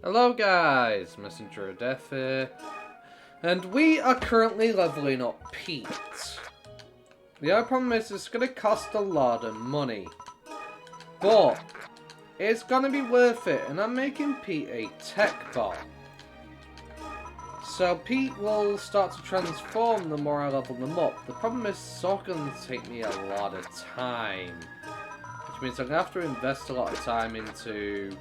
Hello guys, Messenger of Death here, and we are currently leveling up Pete. The only problem is it's going to cost a lot of money, but it's going to be worth it, and I'm making Pete a tech bot. So Pete will start to transform the more I level them up. The problem is it's all going to take me a lot of time, which means I'm going to have to invest a lot of time into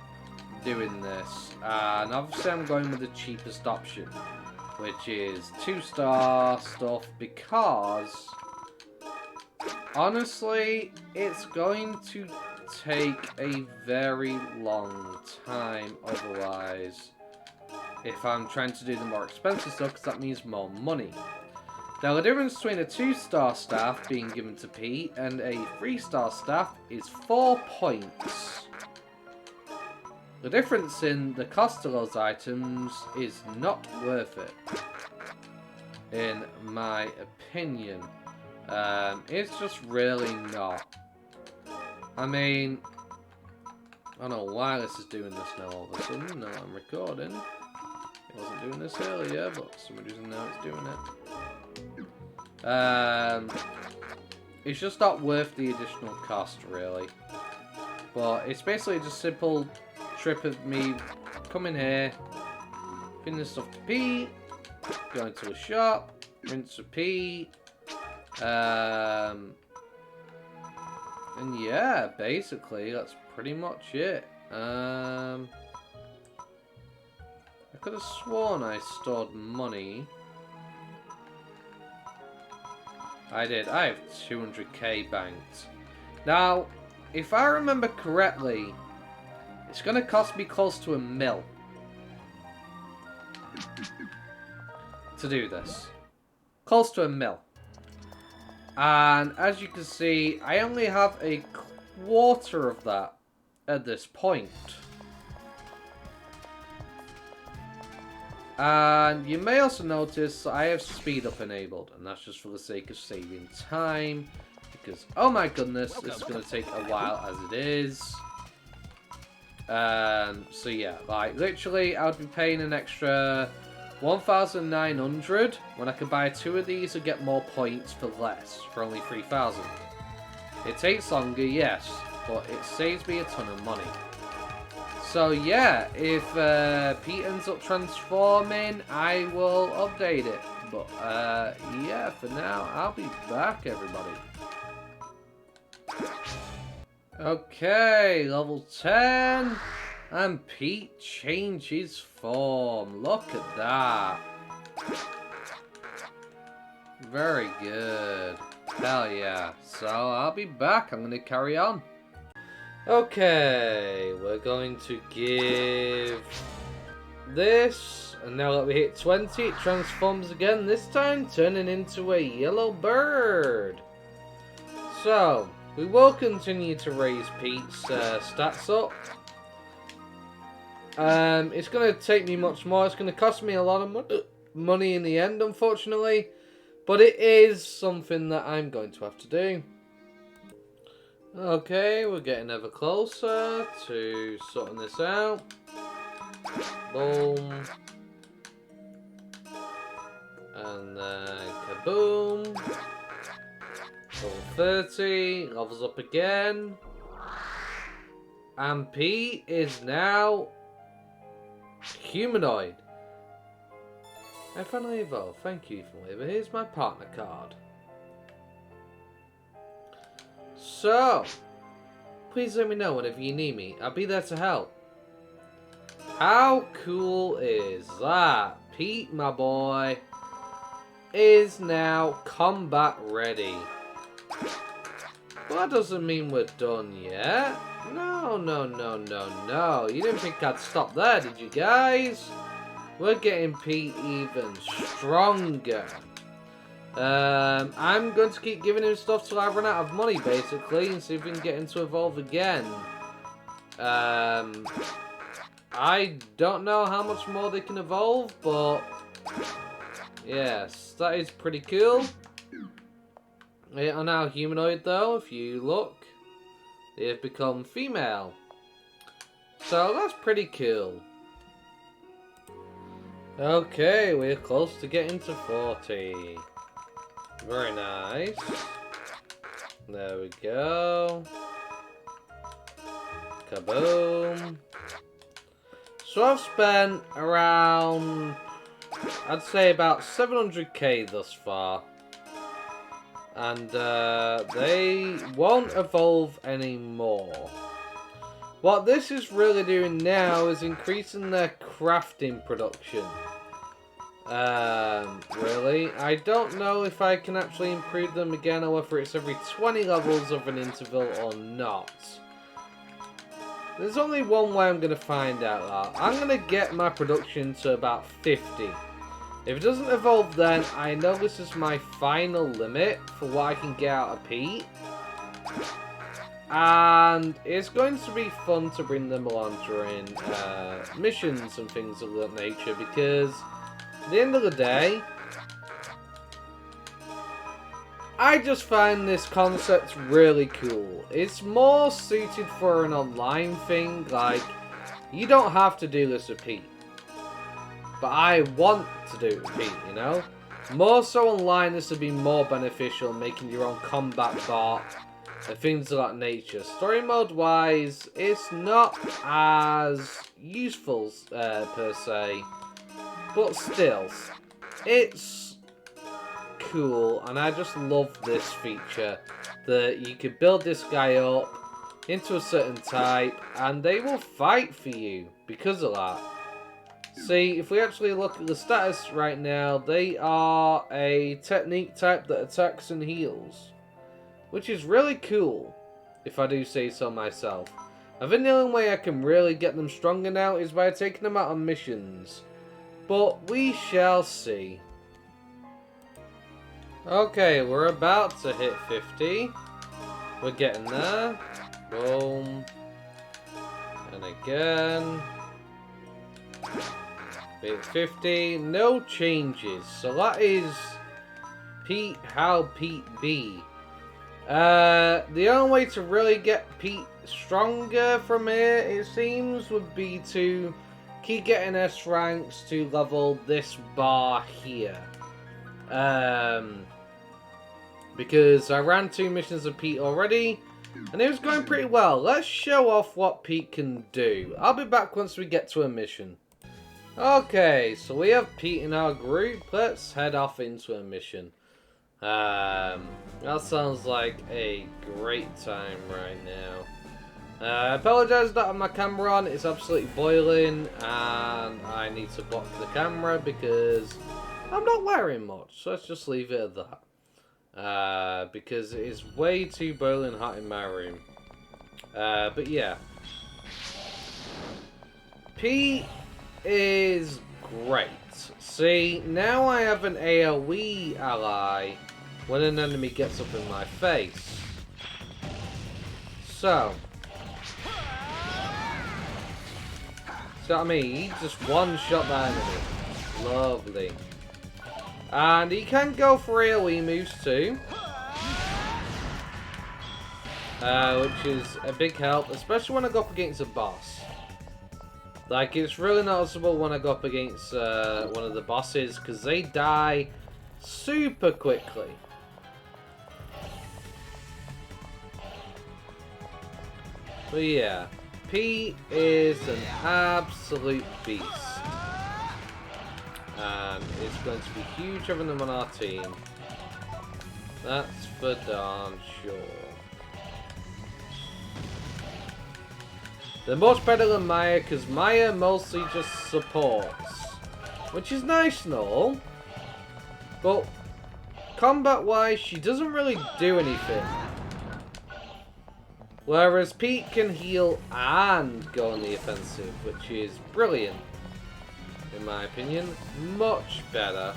doing this, and obviously I'm going with the cheapest option, which is 2-star stuff, because honestly it's going to take a very long time otherwise if I'm trying to do the more expensive stuff, because that means more money. Now the difference between a 2-star staff being given to Pete and a 3-star staff is 4 points. The difference in the cost of those items is not worth it, in my opinion. It's just really not. I mean, I don't know why this is doing this now all of a sudden. No, I'm recording. It wasn't doing this earlier, but for some reason now it's doing it. It's just not worth the additional cost, really. But it's basically just simple trip of me coming here, giving this stuff to Pete, going to a shop, rinse, repeat, and yeah, basically that's pretty much it. I could have sworn I stored money. I did. I have 200k banked. Now, if I remember correctly, it's going to cost me close to $1 mil to do this. Close to $1 mil. And as you can see, I only have a quarter of that at this point. And you may also notice I have speed up enabled, and that's just for the sake of saving time, because oh my goodness, this is going to take a while as it is. So yeah, like literally I would be paying an extra 1,900 when I could buy 2 of these and get more points for less, for only 3,000. It takes longer, yes, but it saves me a ton of money. So yeah, if Pete ends up transforming, I will update it. But yeah, for now, I'll be back, everybody. Okay, level 10, and Pete changes form. Look at that. Very good. Hell yeah. So I'll be back. I'm going to carry on. Okay, we're going to give this, and now that we hit 20, it transforms again, this time turning into a yellow bird. So we will continue to raise Pete's stats up. It's going to take me much more. It's going to cost me a lot of money in the end, unfortunately. But it is something that I'm going to have to do. Okay, we're getting ever closer to sorting this out. Boom. And then kaboom. Level 30, levels up again. And Pete is now humanoid. I finally evolved. Thank you, Ethan. Here's my partner card. So, please let me know whenever you need me. I'll be there to help. How cool is that? Pete, my boy, is now combat ready. Well, that doesn't mean we're done yet. No, no, no, no, no. You didn't think I'd stop there, did you guys? We're getting Pete even stronger. I'm going to keep giving him stuff till I run out of money, basically, and see if we can get him to evolve again. I don't know how much more they can evolve, but yes, that is pretty cool. They are now humanoid, though. If you look, they have become female. So that's pretty cool. Okay, we're close to getting to 40. Very nice. There we go. Kaboom. So I've spent around, I'd say about 700k thus far. And they won't evolve anymore. What this is really doing now is increasing their crafting production. Really. I don't know if I can actually improve them again or whether it's every 20 levels of an interval or not. There's only one way I'm going to find out that. I'm going to get my production to about 50. If it doesn't evolve then, I know this is my final limit for what I can get out of Pete. And it's going to be fun to bring them along during missions and things of that nature, because at the end of the day, I just find this concept really cool. It's more suited for an online thing, like, you don't have to do this with Pete. But I want to do it with Pete, you know? More so online, this would be more beneficial, making your own combat bot and things of that nature. Story mode wise, it's not as useful per se, but still, it's cool, and I just love this feature that you could build this guy up into a certain type and they will fight for you because of that. See, if we actually look at the status right now, they are a technique type that attacks and heals, which is really cool, if I do say so myself. I think the only way I can really get them stronger now is by taking them out on missions, but we shall see. Okay, we're about to hit 50. We're getting there. Boom. And again. Hit 50. No changes. So that is Pete how Pete be. The only way to really get Pete stronger from here, it seems, would be to keep getting S ranks to level this bar here. Because I ran 2 missions of Pete already, and it was going pretty well. Let's show off what Pete can do. I'll be back once we get to a mission. Okay, so we have Pete in our group. Let's head off into a mission. That sounds like a great time right now. I apologise that I have my camera on. It's absolutely boiling, and I need to block the camera because I'm not wearing much. So let's just leave it at that. Because it is way too boiling hot in my room. But yeah. Pete is great. See, now I have an AoE ally when an enemy gets up in my face. So, see what I mean? He just one-shot that enemy. Lovely. And he can go for AoE moves too. Which is a big help, especially when I go up against a boss. Like, it's really noticeable when I go up against one of the bosses, because they die super quickly. But yeah, Pete is an absolute beast. And it's going to be huge having them on our team. That's for darn sure. They're much better than Maya, because Maya mostly just supports. Which is nice and all. But combat-wise, she doesn't really do anything. Whereas Pete can heal and go on the offensive, which is brilliant. In my opinion, much better.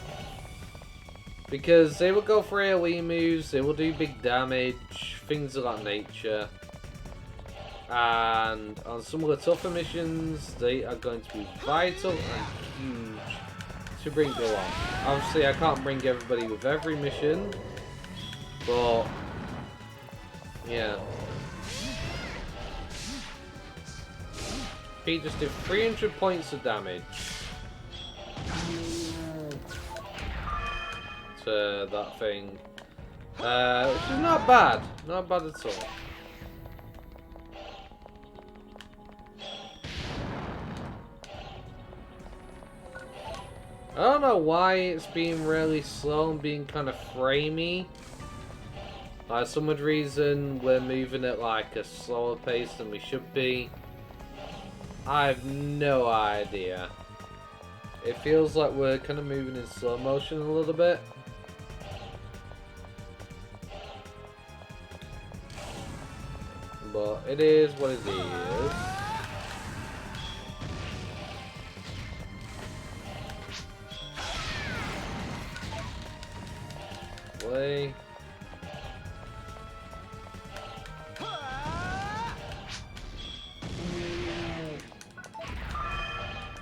Because they will go for AoE moves, they will do big damage, things of that nature. And on some of the tougher missions, they are going to be vital and huge to bring go on. Obviously, I can't bring everybody with every mission, but yeah. Pete just did 300 points of damage. to that thing. Which is not bad. Not bad at all. I don't know why it's being really slow and being kind of framey. Like, some odd reason we're moving at like a slower pace than we should be. I have no idea. It feels like we're kind of moving in slow motion a little bit. But it is what it is. Play.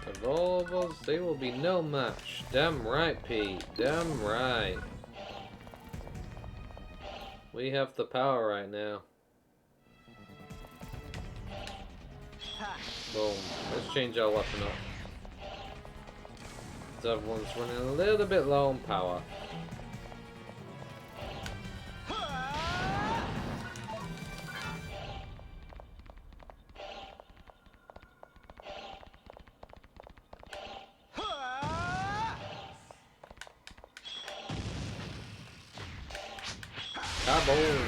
Of all of us, they will be no match. Damn right, Pete. Damn right. We have the power right now. Boom. Let's change our weapon up. So everyone's running a little bit low on power. Kaboom!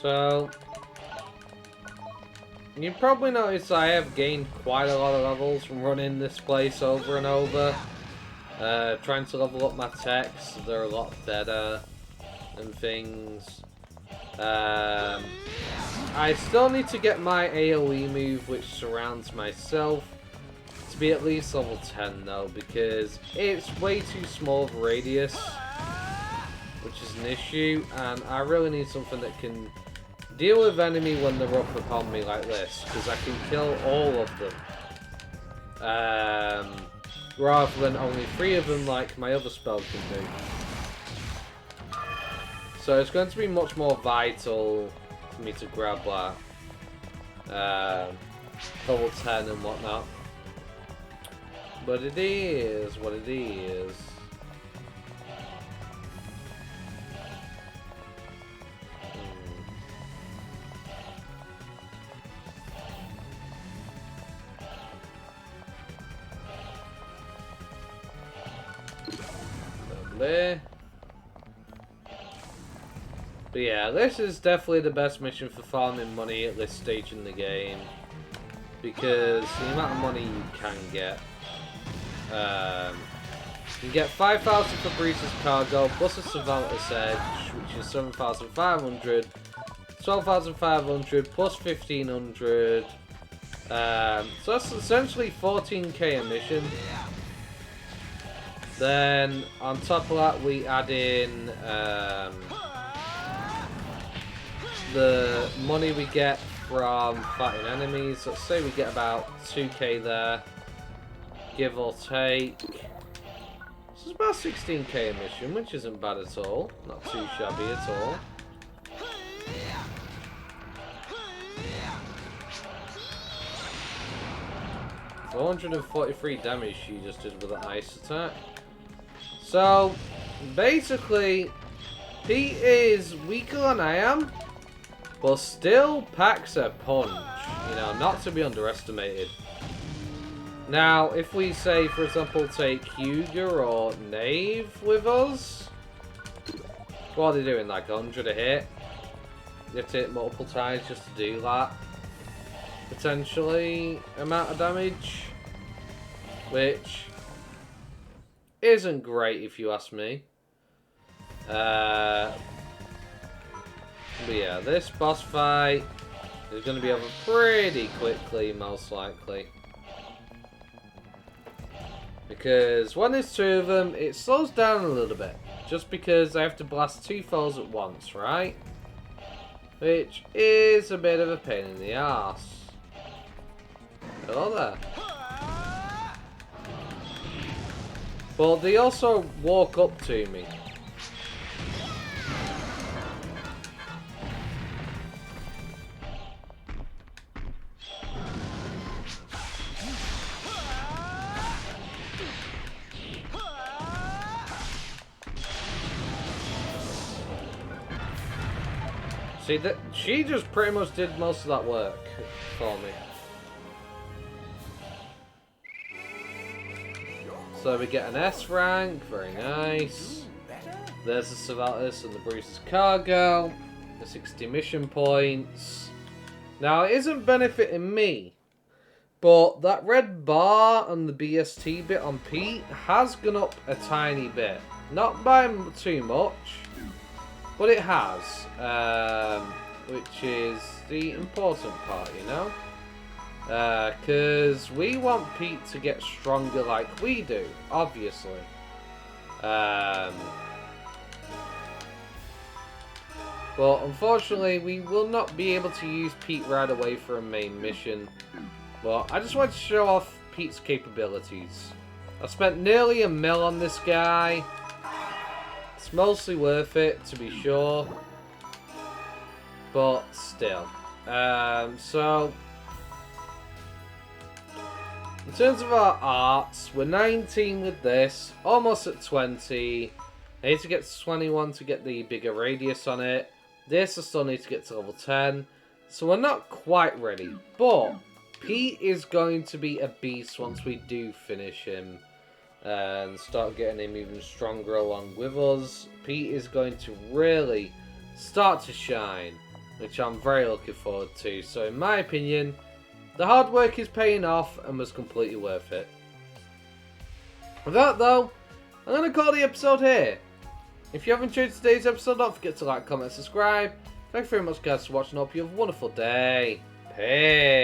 So, you probably noticed I have gained quite a lot of levels from running this place over and over. Trying to level up my techs, they're a lot better and things. I still need to get my AoE move, which surrounds myself, to be at least level 10 though, because it's way too small of a radius, which is an issue, and I really need something that can deal with enemy when they're up upon me like this, because I can kill all of them. Rather than only 3 of them like my other spell can do. So it's going to be much more vital for me to grab that level 10 and whatnot. But it is what it is. Lovely. But yeah, this is definitely the best mission for farming money at this stage in the game. Because the amount of money you can get. You can get 5,000 for Breeze's cargo, plus a Savala's Edge, which is 7,500, 12,500, plus 1,500. So that's essentially 14k a mission. Then, on top of that, we add in the money we get from fighting enemies. Let's say we get about 2k there, give or take. This is about 16k a mission, which isn't bad at all. Not too shabby at all. $443 damage she just did with an ice attack. So, basically, Pete is weaker than I am, but still packs a punch. You know, not to be underestimated. Now, if we say, for example, take Huger or Knave with us, what are they doing, like 100 a hit? You have to hit multiple times just to do that. Potentially, amount of damage. Which isn't great if you ask me. But yeah, this boss fight is going to be over pretty quickly, most likely. Because when there's 2 of them, it slows down a little bit. Just because I have to blast 2 foes at once, right? Which is a bit of a pain in the arse. Hello there. But they also walk up to me. See, that she just pretty much did most of that work for me. So we get an S rank, very nice. There's the Cervantes and the Bruce's cargo. The 60 mission points. Now, it isn't benefiting me, but that red bar and the BST bit on Pete has gone up a tiny bit. Not by too much, but it has. Which is the important part, you know? Because we want Pete to get stronger like we do, obviously. But unfortunately, we will not be able to use Pete right away for a main mission. But I just want to show off Pete's capabilities. I spent nearly $1 mil on this guy. It's mostly worth it, to be sure. But still. So, in terms of our arts, we're 19 with this. Almost at 20. I need to get to 21 to get the bigger radius on it. This I still need to get to level 10. So we're not quite ready. But Pete is going to be a beast once we do finish him. And start getting him even stronger along with us. Pete is going to really start to shine. Which I'm very looking forward to. So in my opinion, the hard work is paying off and was completely worth it. With that though, I'm going to call the episode here. If you have enjoyed today's episode, don't forget to like, comment, subscribe. Thank you very much guys for watching. I hope you have a wonderful day. Peace.